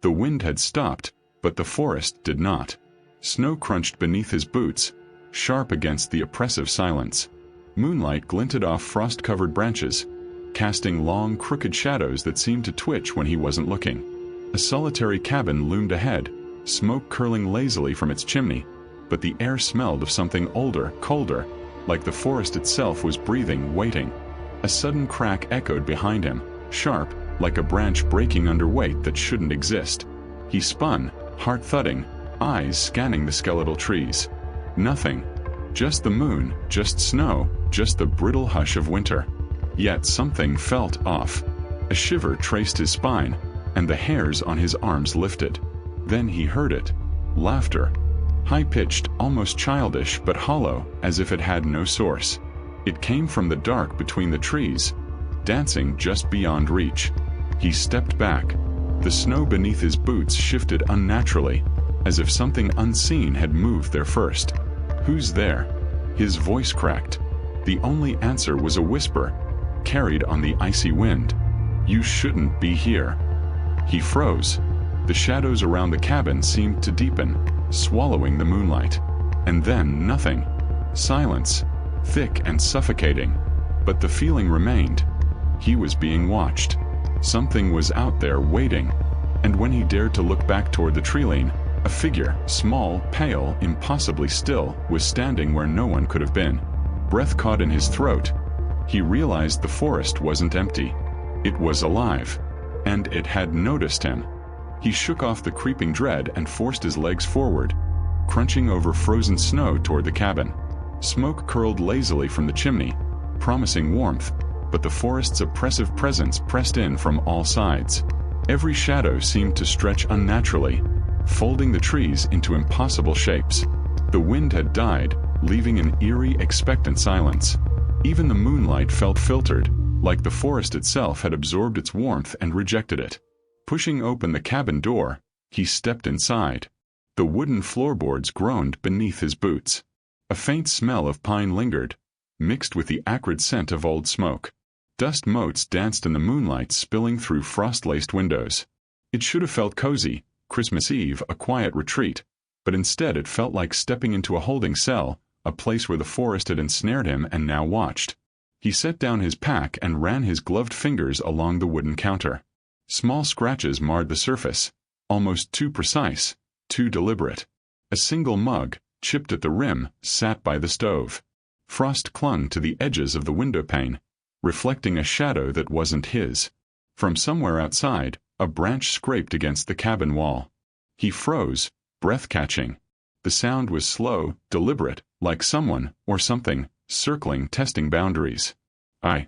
The wind had stopped, but the forest did not. Snow crunched beneath his boots, sharp against the oppressive silence. Moonlight glinted off frost-covered branches, casting long, crooked shadows that seemed to twitch when he wasn't looking. A solitary cabin loomed ahead, smoke curling lazily from its chimney, but the air smelled of something older, colder, like the forest itself was breathing, waiting. A sudden crack echoed behind him, sharp, like a branch breaking under weight that shouldn't exist. He spun, heart thudding, eyes scanning the skeletal trees. Nothing. Just the moon, just snow, just the brittle hush of winter. Yet something felt off. A shiver traced his spine, and the hairs on his arms lifted. Then he heard it. Laughter. High-pitched, almost childish, but hollow, as if it had no source. It came from the dark between the trees, dancing just beyond reach. He stepped back. The snow beneath his boots shifted unnaturally, as if something unseen had moved there first. "Who's there?" His voice cracked. The only answer was a whisper, carried on the icy wind. "You shouldn't be here." He froze. The shadows around the cabin seemed to deepen, swallowing the moonlight. And then nothing. Silence, thick and suffocating. But the feeling remained. He was being watched. Something was out there waiting. And when he dared to look back toward the treeline, a figure, small, pale, impossibly still, was standing where no one could have been. Breath caught in his throat. He realized the forest wasn't empty. It was alive. And it had noticed him. He shook off the creeping dread and forced his legs forward, crunching over frozen snow toward the cabin. Smoke curled lazily from the chimney, promising warmth, but the forest's oppressive presence pressed in from all sides. Every shadow seemed to stretch unnaturally, folding the trees into impossible shapes. The wind had died, leaving an eerie, expectant silence. Even the moonlight felt filtered, like the forest itself had absorbed its warmth and rejected it. Pushing open the cabin door, he stepped inside. The wooden floorboards groaned beneath his boots. A faint smell of pine lingered, mixed with the acrid scent of old smoke. Dust motes danced in the moonlight, spilling through frost-laced windows. It should have felt cozy, Christmas Eve, a quiet retreat, but instead it felt like stepping into a holding cell, a place where the forest had ensnared him and now watched. He set down his pack and ran his gloved fingers along the wooden counter. Small scratches marred the surface, almost too precise, too deliberate. A single mug, chipped at the rim, sat by the stove. Frost clung to the edges of the windowpane, reflecting a shadow that wasn't his. From somewhere outside, a branch scraped against the cabin wall. He froze, breath-catching. The sound was slow, deliberate, like someone, or something, circling, testing boundaries. I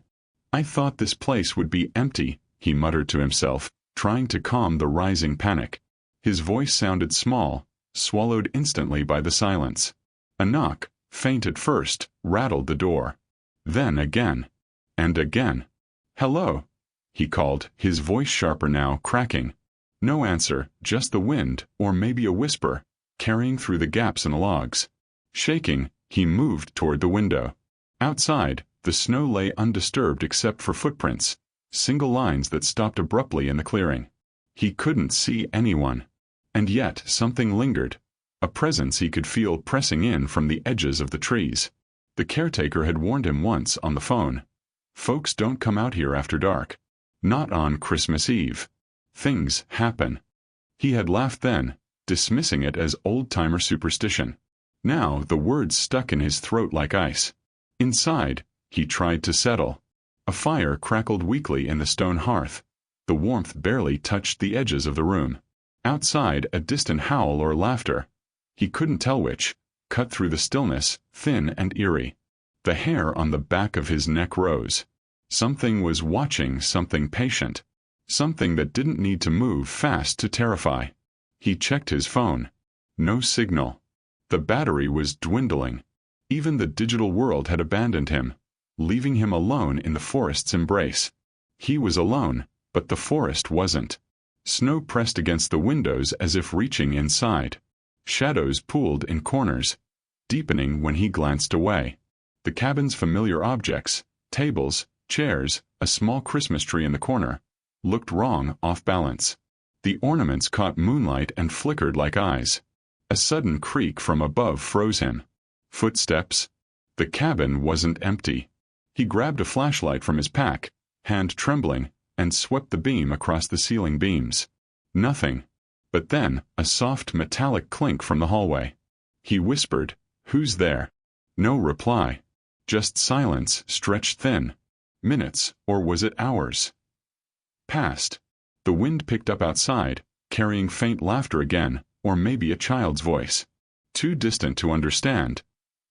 thought this place would be empty," he muttered to himself, trying to calm the rising panic. His voice sounded small, swallowed instantly by the silence. A knock, faint at first, rattled the door. Then again. And again. "Hello," he called, his voice sharper now, cracking. No answer, just the wind, or maybe a whisper, carrying through the gaps in the logs. Shaking, he moved toward the window. Outside, the snow lay undisturbed except for footprints, single lines that stopped abruptly in the clearing. He couldn't see anyone. And yet something lingered, a presence he could feel pressing in from the edges of the trees. The caretaker had warned him once on the phone. Folks don't come out here after dark. Not on Christmas Eve. Things happen. He had laughed then, dismissing it as old-timer superstition. Now the words stuck in his throat like ice. Inside, he tried to settle. A fire crackled weakly in the stone hearth. The warmth barely touched the edges of the room. Outside, a distant howl or laughter. He couldn't tell which, cut through the stillness, thin and eerie. The hair on the back of his neck rose. Something was watching, something patient. Something that didn't need to move fast to terrify. He checked his phone. No signal. The battery was dwindling. Even the digital world had abandoned him, leaving him alone in the forest's embrace. He was alone, but the forest wasn't. Snow pressed against the windows as if reaching inside. Shadows pooled in corners, deepening when he glanced away. The cabin's familiar objects, tables, chairs, a small Christmas tree in the corner, looked wrong, off balance. The ornaments caught moonlight and flickered like eyes. A sudden creak from above froze him. Footsteps. The cabin wasn't empty. He grabbed a flashlight from his pack, hand trembling, and swept the beam across the ceiling beams. Nothing. But then, a soft metallic clink from the hallway. He whispered, "Who's there?" No reply. Just silence stretched thin. Minutes, or was it hours? Passed. The wind picked up outside, carrying faint laughter again, or maybe a child's voice. Too distant to understand,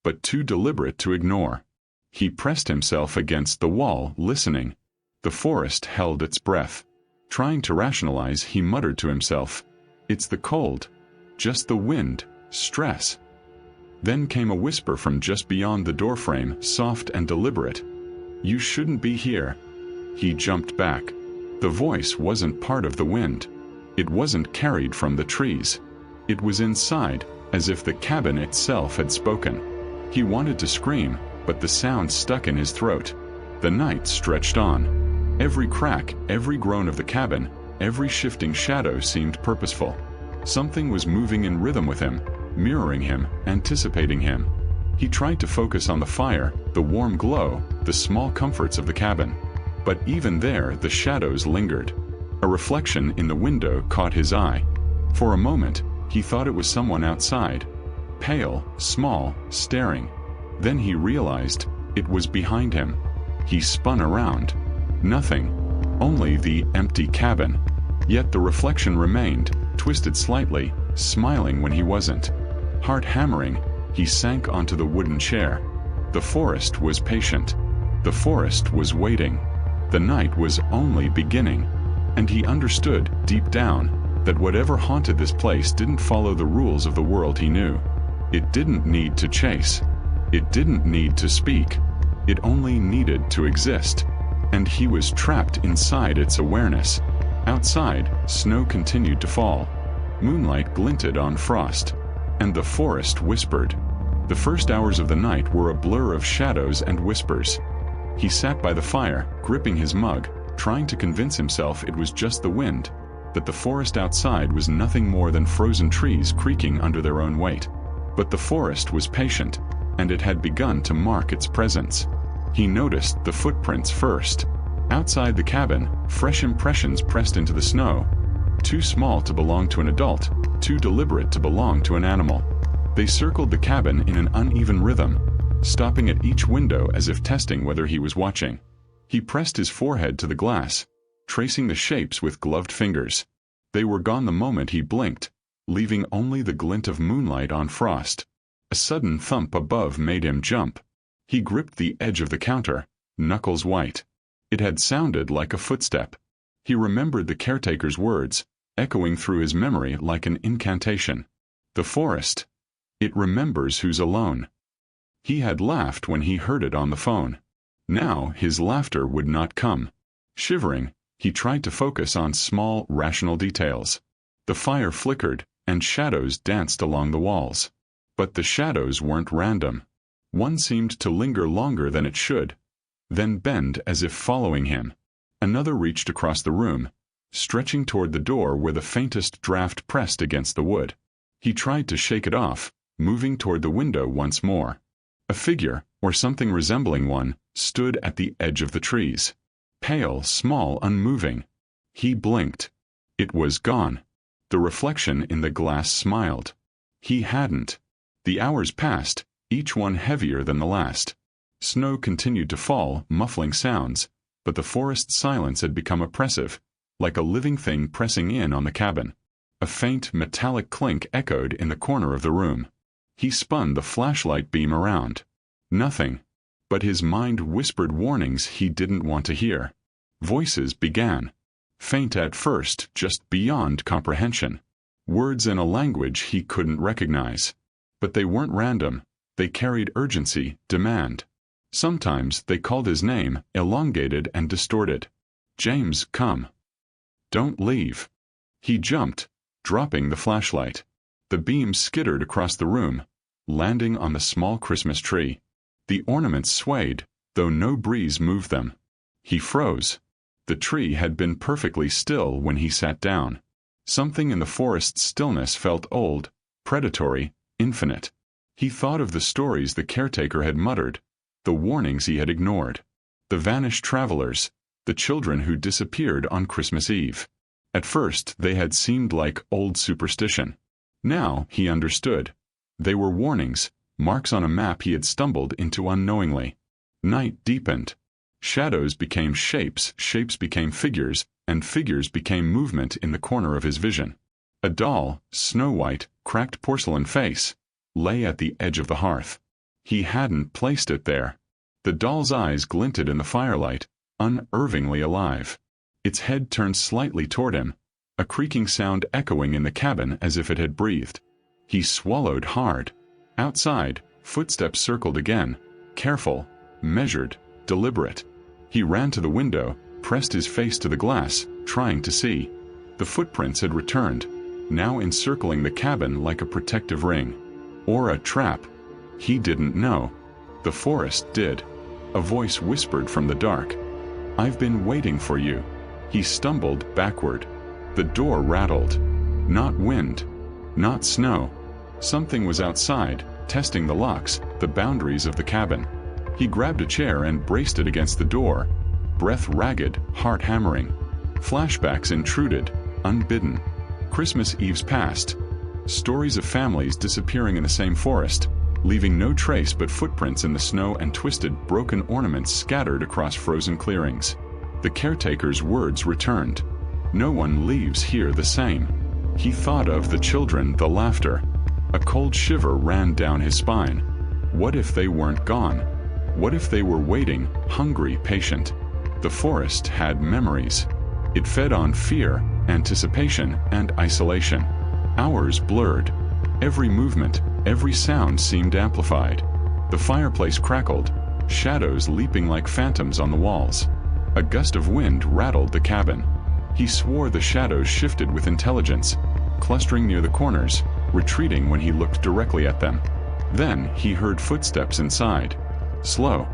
but too deliberate to ignore. He pressed himself against the wall, listening. The forest held its breath. Trying to rationalize, he muttered to himself, "It's the cold. Just the wind. Stress." Then came a whisper from just beyond the doorframe, soft and deliberate. "You shouldn't be here." He jumped back. The voice wasn't part of the wind. It wasn't carried from the trees. It was inside, as if the cabin itself had spoken. He wanted to scream, but the sound stuck in his throat. The night stretched on. Every crack, every groan of the cabin, every shifting shadow seemed purposeful. Something was moving in rhythm with him, mirroring him, anticipating him. He tried to focus on the fire, the warm glow, the small comforts of the cabin. But even there, the shadows lingered. A reflection in the window caught his eye. For a moment, he thought it was someone outside. Pale, small, staring. Then he realized it was behind him. He spun around. Nothing. Only the empty cabin. Yet the reflection remained, twisted slightly, smiling when he wasn't. Heart hammering, he sank onto the wooden chair. The forest was patient. The forest was waiting. The night was only beginning. And he understood, deep down, that whatever haunted this place didn't follow the rules of the world he knew. It didn't need to chase. It didn't need to speak. It only needed to exist. And he was trapped inside its awareness. Outside, snow continued to fall. Moonlight glinted on frost. And the forest whispered. The first hours of the night were a blur of shadows and whispers. He sat by the fire, gripping his mug, trying to convince himself it was just the wind, that the forest outside was nothing more than frozen trees creaking under their own weight. But the forest was patient, and it had begun to mark its presence. He noticed the footprints first. Outside the cabin, fresh impressions pressed into the snow. Too small to belong to an adult, too deliberate to belong to an animal. They circled the cabin in an uneven rhythm, stopping at each window as if testing whether he was watching. He pressed his forehead to the glass, tracing the shapes with gloved fingers. They were gone the moment he blinked, leaving only the glint of moonlight on frost. A sudden thump above made him jump. He gripped the edge of the counter, knuckles white. It had sounded like a footstep. He remembered the caretaker's words, echoing through his memory like an incantation. The forest. It remembers who's alone. He had laughed when he heard it on the phone. Now his laughter would not come. Shivering, he tried to focus on small, rational details. The fire flickered, and shadows danced along the walls. But the shadows weren't random. One seemed to linger longer than it should, then bend as if following him. Another reached across the room, stretching toward the door where the faintest draft pressed against the wood. He tried to shake it off, moving toward the window once more. A figure, or something resembling one, stood at the edge of the trees. Pale, small, unmoving. He blinked. It was gone. The reflection in the glass smiled. He hadn't. The hours passed, each one heavier than the last. Snow continued to fall, muffling sounds, but the forest's silence had become oppressive, like a living thing pressing in on the cabin. A faint, metallic clink echoed in the corner of the room. He spun the flashlight beam around. Nothing. But his mind whispered warnings he didn't want to hear. Voices began. Faint at first, just beyond comprehension. Words in a language he couldn't recognize. But they weren't random. They carried urgency, demand. Sometimes they called his name, elongated and distorted. "James, come. Don't leave." He jumped, dropping the flashlight. The beam skittered across the room, landing on the small Christmas tree. The ornaments swayed, though no breeze moved them. He froze. The tree had been perfectly still when he sat down. Something in the forest's stillness felt old, predatory, infinite. He thought of the stories the caretaker had muttered, the warnings he had ignored, the vanished travelers, the children who disappeared on Christmas Eve. At first, they had seemed like old superstition. Now, he understood. They were warnings, marks on a map he had stumbled into unknowingly. Night deepened. Shadows became shapes, shapes became figures, and figures became movement in the corner of his vision. A doll, snow-white, cracked porcelain face, lay at the edge of the hearth. He hadn't placed it there. The doll's eyes glinted in the firelight, unervingly alive. Its head turned slightly toward him, a creaking sound echoing in the cabin as if it had breathed. He swallowed hard. Outside, footsteps circled again, careful, measured, deliberate. He ran to the window, pressed his face to the glass, trying to see. The footprints had returned, now encircling the cabin like a protective ring. Or a trap. He didn't know. The forest did. A voice whispered from the dark. "I've been waiting for you." He stumbled backward. The door rattled. Not wind. Not snow. Something was outside, testing the locks, the boundaries of the cabin. He grabbed a chair and braced it against the door, breath ragged, heart hammering. Flashbacks intruded, unbidden. Christmas Eves passed. Stories of families disappearing in the same forest, leaving no trace but footprints in the snow and twisted, broken ornaments scattered across frozen clearings. The caretaker's words returned. No one leaves here the same. He thought of the children, the laughter. A cold shiver ran down his spine. What if they weren't gone? What if they were waiting, hungry, patient? The forest had memories. It fed on fear, anticipation, and isolation. Hours blurred. Every movement, every sound seemed amplified. The fireplace crackled, shadows leaping like phantoms on the walls. A gust of wind rattled the cabin. He swore the shadows shifted with intelligence, clustering near the corners, retreating when he looked directly at them. Then he heard footsteps inside. Slow,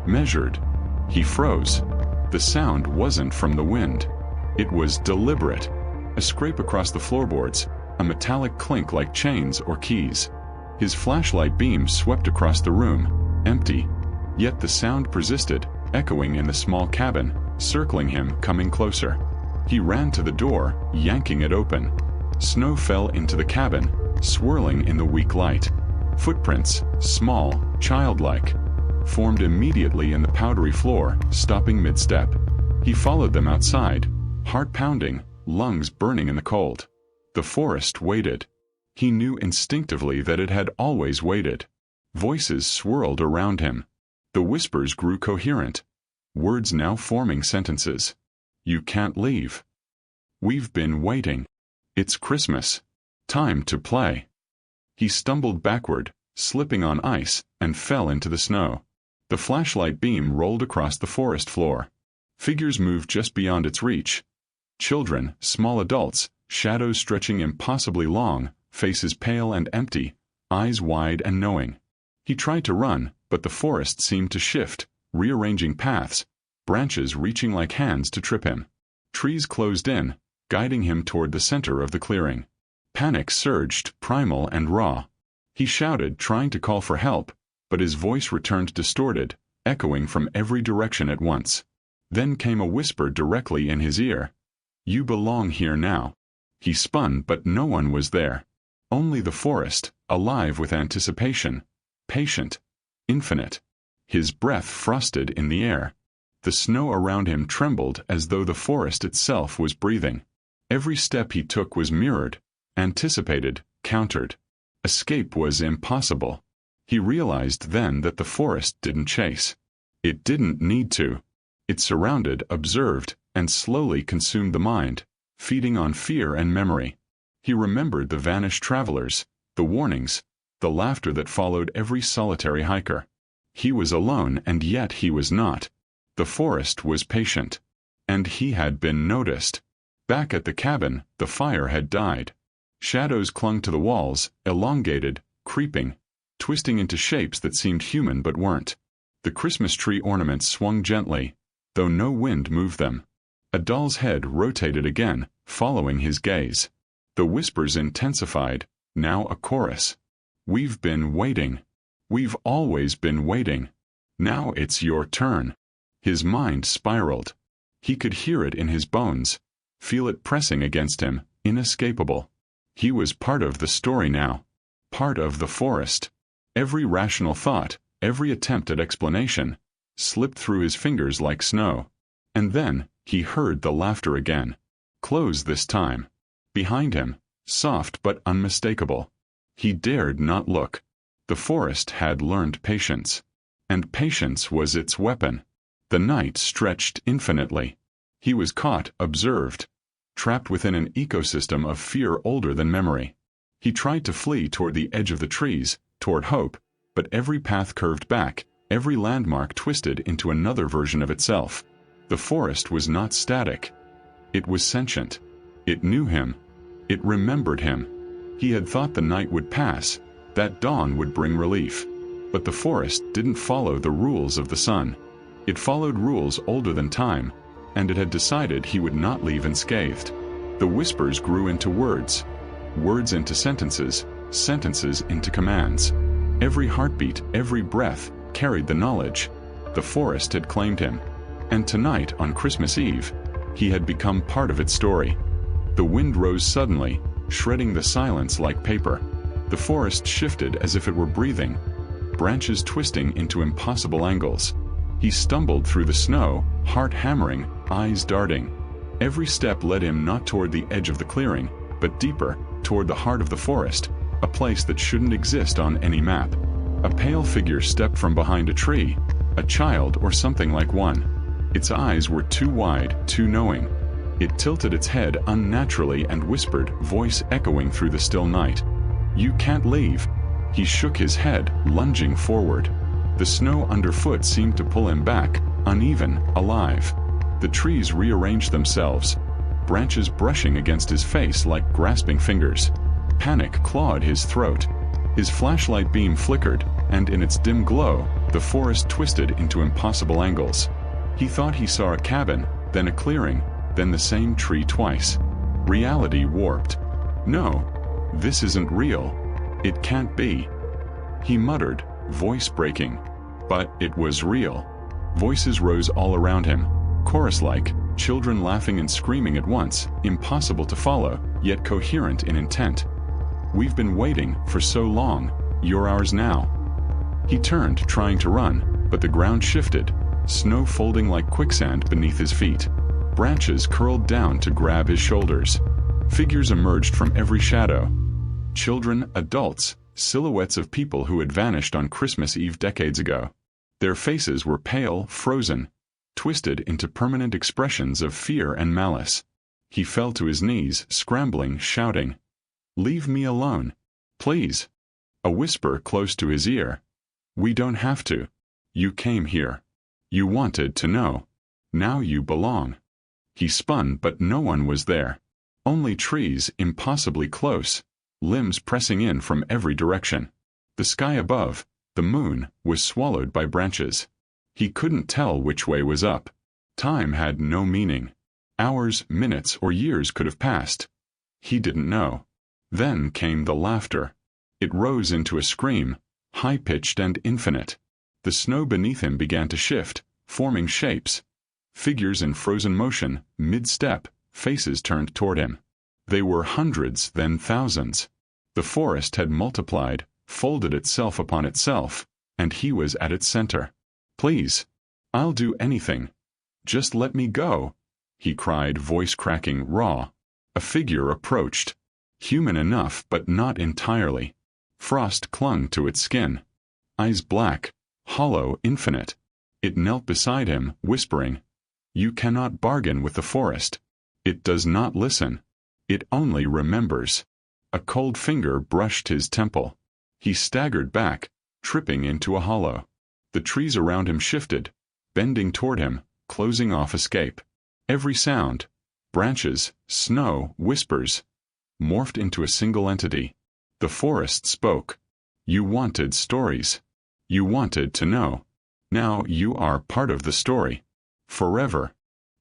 measured. He froze. The sound wasn't from the wind. It was deliberate. A scrape across the floorboards, a metallic clink like chains or keys. His flashlight beam swept across the room, empty. Yet the sound persisted, echoing in the small cabin, circling him, coming closer. He ran to the door, yanking it open. Snow fell into the cabin, swirling in the weak light. Footprints, small, childlike, formed immediately in the powdery floor, stopping mid-step. He followed them outside, heart pounding, lungs burning in the cold. The forest waited. He knew instinctively that it had always waited. Voices swirled around him. The whispers grew coherent, words now forming sentences. "You can't leave. We've been waiting. It's Christmas. Time to play." He stumbled backward, slipping on ice, and fell into the snow. The flashlight beam rolled across the forest floor. Figures moved just beyond its reach. Children, small adults, shadows stretching impossibly long, faces pale and empty, eyes wide and knowing. He tried to run, but the forest seemed to shift, rearranging paths, branches reaching like hands to trip him. Trees closed in, guiding him toward the center of the clearing. Panic surged, primal and raw. He shouted, trying to call for help, but his voice returned distorted, echoing from every direction at once. Then came a whisper directly in his ear. "You belong here now." He spun, but no one was there. Only the forest, alive with anticipation, patient, infinite. His breath frosted in the air. The snow around him trembled as though the forest itself was breathing. Every step he took was mirrored, anticipated, countered. Escape was impossible. He realized then that the forest didn't chase. It didn't need to. It surrounded, observed, and slowly consumed the mind, feeding on fear and memory. He remembered the vanished travelers, the warnings, the laughter that followed every solitary hiker. He was alone, and yet he was not. The forest was patient. And he had been noticed. Back at the cabin, the fire had died. Shadows clung to the walls, elongated, creeping, twisting into shapes that seemed human but weren't. The Christmas tree ornaments swung gently, though no wind moved them. A doll's head rotated again, following his gaze. The whispers intensified, now a chorus. "We've been waiting. We've always been waiting. Now it's your turn." His mind spiraled. He could hear it in his bones, feel it pressing against him, inescapable. He was part of the story now. Part of the forest. Every rational thought, every attempt at explanation, slipped through his fingers like snow. And then, he heard the laughter again. Close this time. Behind him, soft but unmistakable. He dared not look. The forest had learned patience. And patience was its weapon. The night stretched infinitely. He was caught, observed, trapped within an ecosystem of fear older than memory. He tried to flee toward the edge of the trees, toward hope, but every path curved back, every landmark twisted into another version of itself. The forest was not static. It was sentient. It knew him. It remembered him. He had thought the night would pass, that dawn would bring relief. But the forest didn't follow the rules of the sun. It followed rules older than time, and it had decided he would not leave unscathed. The whispers grew into words, words into sentences, sentences into commands. Every heartbeat, every breath, carried the knowledge. The forest had claimed him. And tonight, on Christmas Eve, he had become part of its story. The wind rose suddenly, shredding the silence like paper. The forest shifted as if it were breathing, branches twisting into impossible angles. He stumbled through the snow, heart hammering, eyes darting. Every step led him not toward the edge of the clearing, but deeper, toward the heart of the forest, a place that shouldn't exist on any map. A pale figure stepped from behind a tree, a child or something like one. Its eyes were too wide, too knowing. It tilted its head unnaturally and whispered, voice echoing through the still night. "You can't leave." He shook his head, lunging forward. The snow underfoot seemed to pull him back, uneven, alive. The trees rearranged themselves, branches brushing against his face like grasping fingers. Panic clawed his throat. His flashlight beam flickered, and in its dim glow, the forest twisted into impossible angles. He thought he saw a cabin, then a clearing, then the same tree twice. Reality warped. "No, this isn't real. It can't be." He muttered, voice breaking. But it was real. Voices rose all around him, chorus-like, children laughing and screaming at once, impossible to follow, yet coherent in intent. "We've been waiting for so long. You're ours now." He turned, trying to run, but the ground shifted, snow folding like quicksand beneath his feet. Branches curled down to grab his shoulders. Figures emerged from every shadow. Children, adults, silhouettes of people who had vanished on Christmas Eve decades ago. Their faces were pale, frozen, twisted into permanent expressions of fear and malice. He fell to his knees, scrambling, shouting, "Leave me alone. Please." A whisper close to his ear. "We don't have to. You came here. You wanted to know. Now you belong." He spun, but no one was there. Only trees, impossibly close, limbs pressing in from every direction. The sky above, the moon, was swallowed by branches. He couldn't tell which way was up. Time had no meaning. Hours, minutes, or years could have passed. He didn't know. Then came the laughter. It rose into a scream, high-pitched and infinite. The snow beneath him began to shift, forming shapes. Figures in frozen motion, mid-step, faces turned toward him. They were hundreds, then thousands. The forest had multiplied, folded itself upon itself, and he was at its center. "Please. I'll do anything. Just let me go," he cried, voice cracking, raw. A figure approached. Human enough, but not entirely. Frost clung to its skin. Eyes black, hollow, infinite. It knelt beside him, whispering, "You cannot bargain with the forest. It does not listen. It only remembers." A cold finger brushed his temple. He staggered back, tripping into a hollow. The trees around him shifted, bending toward him, closing off escape. Every sound, branches, snow, whispers, morphed into a single entity. The forest spoke. "You wanted stories. You wanted to know. Now you are part of the story. Forever."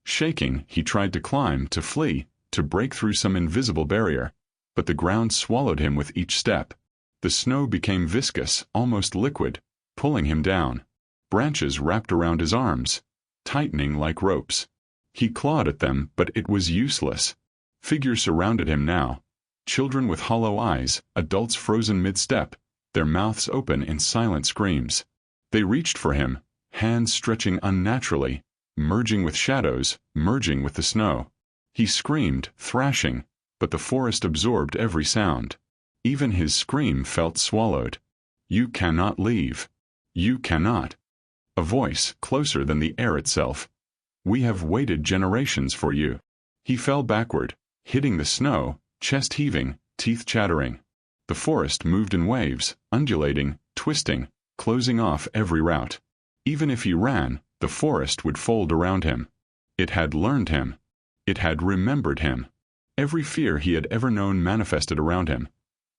Shaking, he tried to climb, to flee, to break through some invisible barrier. but the ground swallowed him with each step. The snow became viscous, almost liquid, pulling him down. Branches wrapped around his arms, tightening like ropes. He clawed at them, but it was useless. Figures surrounded him now. Children with hollow eyes, adults frozen mid-step, their mouths open in silent screams. They reached for him, hands stretching unnaturally, merging with shadows, merging with the snow. He screamed, thrashing, but the forest absorbed every sound. Even his scream felt swallowed. "You cannot leave. You cannot." A voice, closer than the air itself. "We have waited generations for you." He fell backward, hitting the snow, chest heaving, teeth chattering. The forest moved in waves, undulating, twisting, closing off every route. Even if he ran, the forest would fold around him. It had learned him. It had remembered him. Every fear he had ever known manifested around him.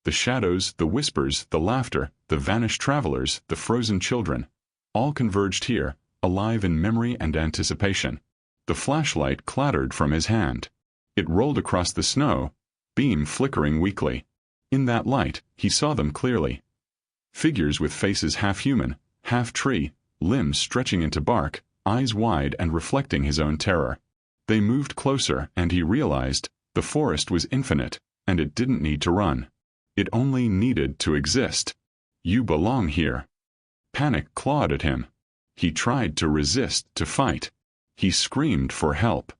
The shadows, the whispers, the laughter, the vanished travelers, the frozen children, all converged here, alive in memory and anticipation. The flashlight clattered from his hand. It rolled across the snow, beam flickering weakly. In that light, he saw them clearly. Figures with faces half human, half tree, limbs stretching into bark, eyes wide and reflecting his own terror. They moved closer, and he realized the forest was infinite, and it didn't need to run. It only needed to exist. "You belong here." Panic clawed at him. He tried to resist, to fight. He screamed for help.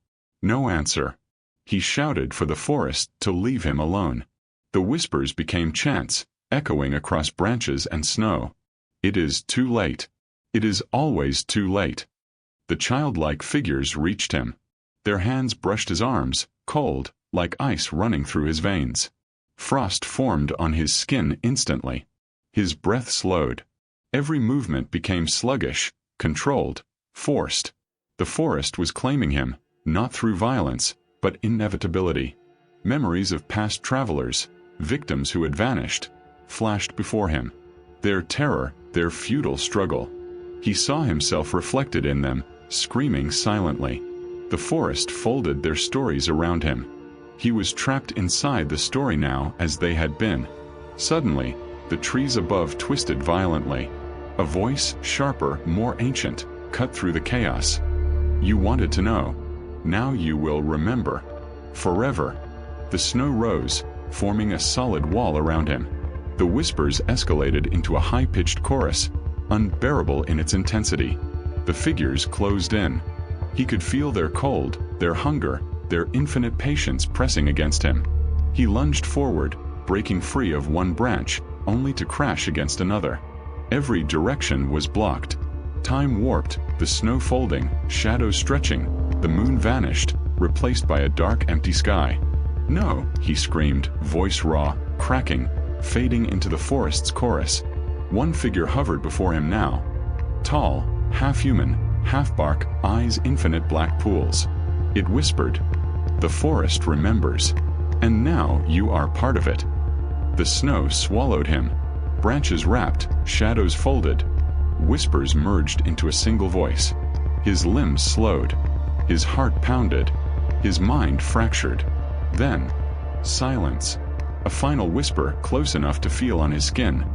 No answer. He shouted for the forest to leave him alone. The whispers became chants, echoing across branches and snow. "It is too late. It is always too late." The childlike figures reached him. Their hands brushed his arms, cold, like ice running through his veins. Frost formed on his skin instantly. His breath slowed. Every movement became sluggish, controlled, forced. The forest was claiming him, not through violence, but inevitability. Memories of past travelers, victims who had vanished, flashed before him. Their terror, their futile struggle. He saw himself reflected in them, screaming silently. The forest folded their stories around him. He was trapped inside the story now as they had been. Suddenly, the trees above twisted violently. A voice, sharper, more ancient, cut through the chaos. "You wanted to know. Now you will remember. Forever." The snow rose, forming a solid wall around him. The whispers escalated into a high-pitched chorus, unbearable in its intensity. The figures closed in. He could feel their cold, their hunger, their infinite patience pressing against him. He lunged forward, breaking free of one branch, only to crash against another. Every direction was blocked. Time warped, the snow folding, shadows stretching, the moon vanished, replaced by a dark, empty sky. "No," he screamed, voice raw, cracking, fading into the forest's chorus. One figure hovered before him now. Tall, half-human, half-bark, eyes infinite black pools. It whispered, "The forest remembers. And now you are part of it." The snow swallowed him. Branches wrapped, shadows folded. Whispers merged into a single voice. His limbs slowed. His heart pounded. His mind fractured. Then, silence. A final whisper close enough to feel on his skin.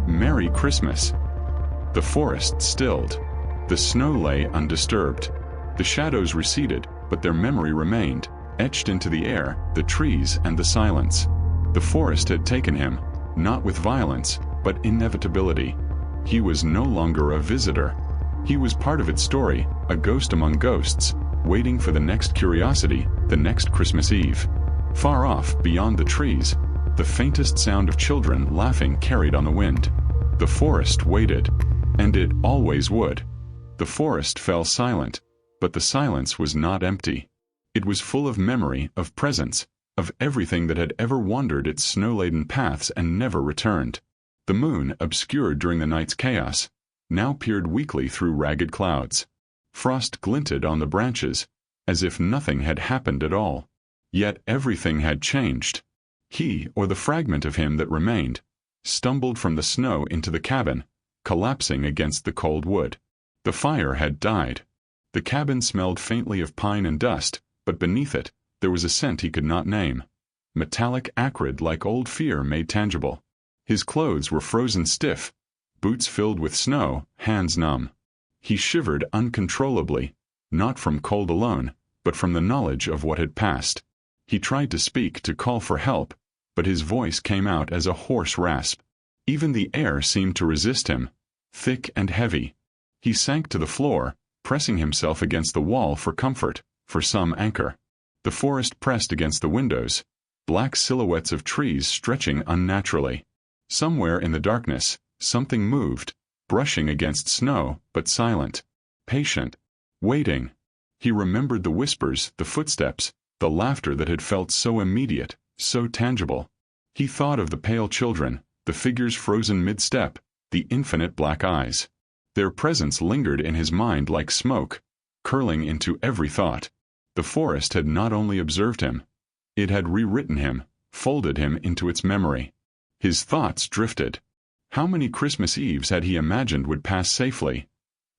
"Merry Christmas." The forest stilled. The snow lay undisturbed. The shadows receded, but their memory remained, etched into the air, the trees and the silence. The forest had taken him, not with violence, but inevitability. He was no longer a visitor. He was part of its story, a ghost among ghosts, waiting for the next curiosity, the next Christmas Eve. Far off, beyond the trees, the faintest sound of children laughing carried on the wind. The forest waited, and it always would. The forest fell silent, but the silence was not empty. It was full of memory, of presence, of everything that had ever wandered its snow-laden paths and never returned. The moon, obscured during the night's chaos, now peered weakly through ragged clouds. Frost glinted on the branches, as if nothing had happened at all. Yet everything had changed. He, or the fragment of him that remained, stumbled from the snow into the cabin, collapsing against the cold wood. The fire had died. The cabin smelled faintly of pine and dust, but beneath it, there was a scent he could not name. metallic, acrid, like old fear made tangible. His clothes were frozen stiff, boots filled with snow, hands numb. He shivered uncontrollably, not from cold alone, but from the knowledge of what had passed. He tried to speak, to call for help, but his voice came out as a hoarse rasp. Even the air seemed to resist him, thick and heavy. He sank to the floor, pressing himself against the wall for comfort, for some anchor. The forest pressed against the windows, black silhouettes of trees stretching unnaturally. Somewhere in the darkness, something moved, brushing against snow, but silent, patient, waiting. He remembered the whispers, the footsteps, the laughter that had felt so immediate, so tangible. He thought of the pale children, the figures frozen mid-step, the infinite black eyes. Their presence lingered in his mind like smoke, curling into every thought. The forest had not only observed him, it had rewritten him, folded him into its memory. His thoughts drifted. How many Christmas Eves had he imagined would pass safely?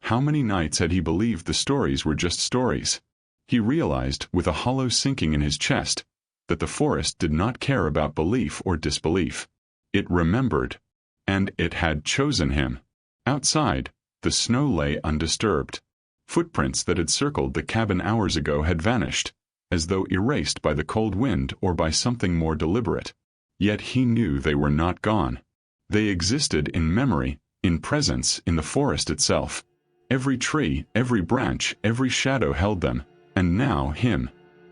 How many nights had he believed the stories were just stories? He realized, with a hollow sinking in his chest, that the forest did not care about belief or disbelief. It remembered, and it had chosen him. Outside, the snow lay undisturbed. Footprints that had circled the cabin hours ago had vanished, as though erased by the cold wind or by something more deliberate. Yet he knew they were not gone. They existed in memory, in presence, in the forest itself. Every tree, every branch, every shadow held them, and now him.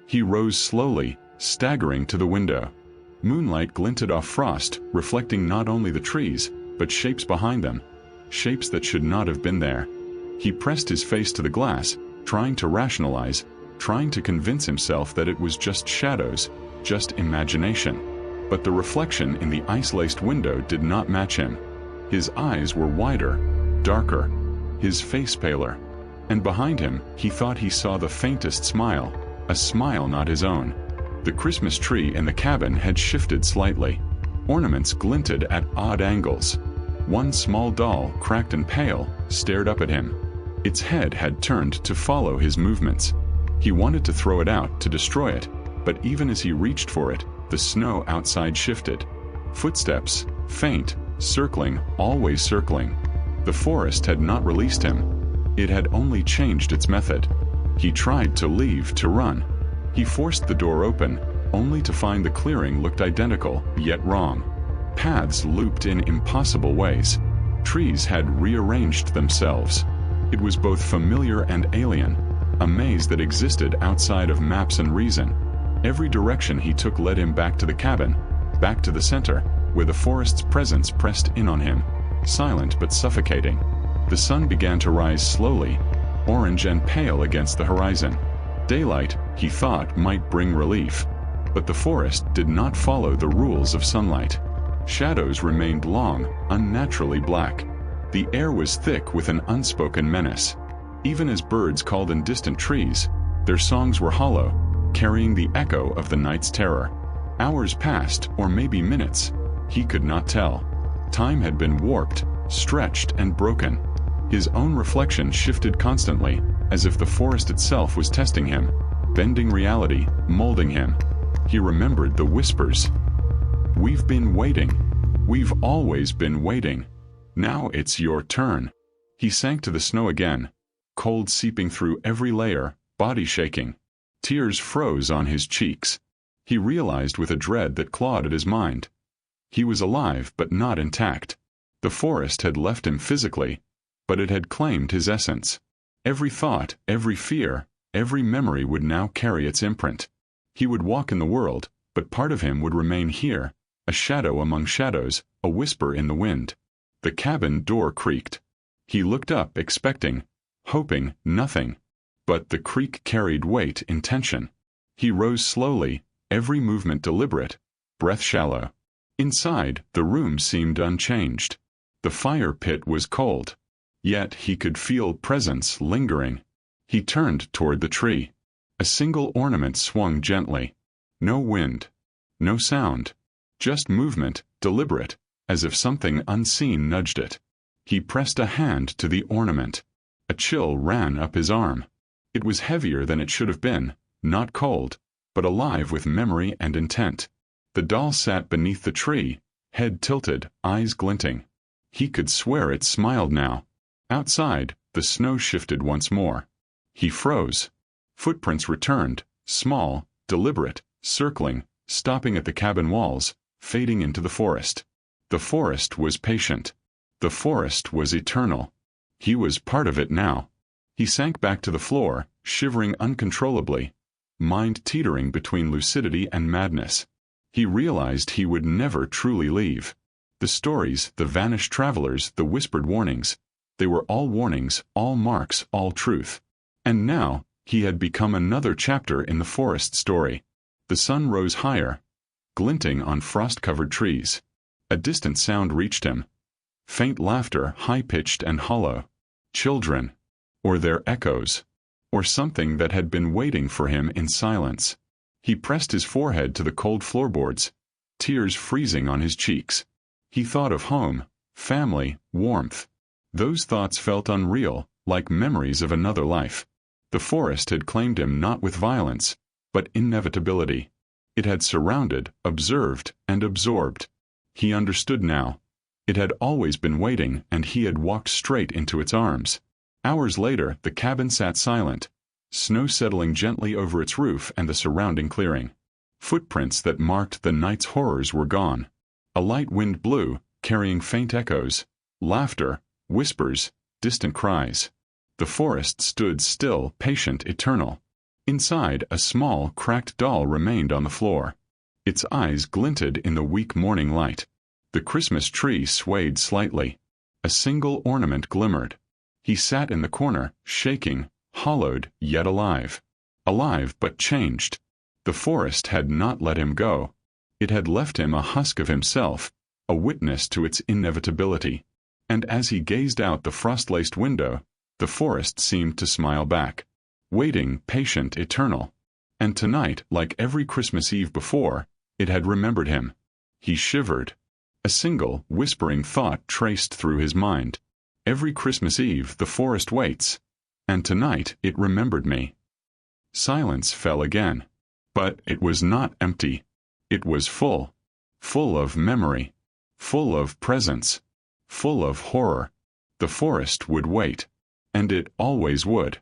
He rose slowly, staggering to the window. Moonlight glinted off frost, reflecting not only the trees, but shapes behind them, shapes that should not have been there. He pressed his face to the glass, trying to rationalize, trying to convince himself that it was just shadows, just imagination. But the reflection in the ice-laced window did not match him. His eyes were wider, darker, his face paler. And behind him, he thought he saw the faintest smile, a smile not his own. The Christmas tree in the cabin had shifted slightly. Ornaments glinted at odd angles. One small doll, cracked and pale, stared up at him. Its head had turned to follow his movements. He wanted to throw it out, to destroy it, but even as he reached for it, the snow outside shifted. Footsteps, faint, circling, always circling. The forest had not released him. It had only changed its method. He tried to leave, to run. He forced the door open, only to find the clearing looked identical, yet wrong. Paths looped in impossible ways. Trees had rearranged themselves. It was both familiar and alien, a maze that existed outside of maps and reason. Every direction he took led him back to the cabin, back to the center, where the forest's presence pressed in on him, silent but suffocating. The sun began to rise slowly, orange and pale against the horizon. Daylight, he thought, might bring relief. But the forest did not follow the rules of sunlight. Shadows remained long, unnaturally black. The air was thick with an unspoken menace. Even as birds called in distant trees, their songs were hollow, carrying the echo of the night's terror. Hours passed, or maybe minutes. He could not tell. Time had been warped, stretched, and broken. His own reflection shifted constantly, as if the forest itself was testing him, bending reality, molding him. He remembered the whispers. "We've been waiting. We've always been waiting. Now it's your turn." He sank to the snow again, cold seeping through every layer, body shaking. Tears froze on his cheeks. He realized with a dread that clawed at his mind. He was alive but not intact. The forest had left him physically, but it had claimed his essence. Every thought, every fear, every memory would now carry its imprint. He would walk in the world, but part of him would remain here, a shadow among shadows, a whisper in the wind. The cabin door creaked. He looked up, expecting, hoping, nothing. But the creak carried weight, intention. He rose slowly, every movement deliberate, breath shallow. Inside, the room seemed unchanged. The fire pit was cold. Yet he could feel presence lingering. He turned toward the tree. A single ornament swung gently. No wind. No sound. Just movement, deliberate, as if something unseen nudged it. He pressed a hand to the ornament. A chill ran up his arm. It was heavier than it should have been, not cold, but alive with memory and intent. The doll sat beneath the tree, head tilted, eyes glinting. He could swear it smiled now. Outside, the snow shifted once more. He froze. Footprints returned, small, deliberate, circling, stopping at the cabin walls, fading into the forest. The forest was patient. The forest was eternal. He was part of it now. He sank back to the floor, shivering uncontrollably, mind teetering between lucidity and madness. He realized he would never truly leave. The stories, the vanished travelers, the whispered warnings, they were all warnings, all marks, all truth. And now, he had become another chapter in the forest story. The sun rose higher, glinting on frost-covered trees. A distant sound reached him. Faint laughter, high-pitched and hollow. Children. Or their echoes. Or something that had been waiting for him in silence. He pressed his forehead to the cold floorboards, tears freezing on his cheeks. He thought of home, family, warmth. Those thoughts felt unreal, like memories of another life. The forest had claimed him not with violence, but inevitability. It had surrounded, observed, and absorbed. He understood now. It had always been waiting, and he had walked straight into its arms. Hours later, the cabin sat silent, snow settling gently over its roof and the surrounding clearing. Footprints that marked the night's horrors were gone. A light wind blew, carrying faint echoes, laughter, whispers, distant cries. The forest stood still, patient, eternal. Inside, a small, cracked doll remained on the floor. Its eyes glinted in the weak morning light. The Christmas tree swayed slightly. A single ornament glimmered. He sat in the corner, shaking, hollowed, yet alive. Alive, but changed. The forest had not let him go. It had left him a husk of himself, a witness to its inevitability. And as he gazed out the frost-laced window, the forest seemed to smile back. Waiting, patient, eternal. And tonight, like every Christmas Eve before, it had remembered him. He shivered. A single, whispering thought traced through his mind. Every Christmas Eve the forest waits, and tonight it remembered me. Silence fell again. But it was not empty. It was full. Full of memory. Full of presence. Full of horror. The forest would wait. And it always would.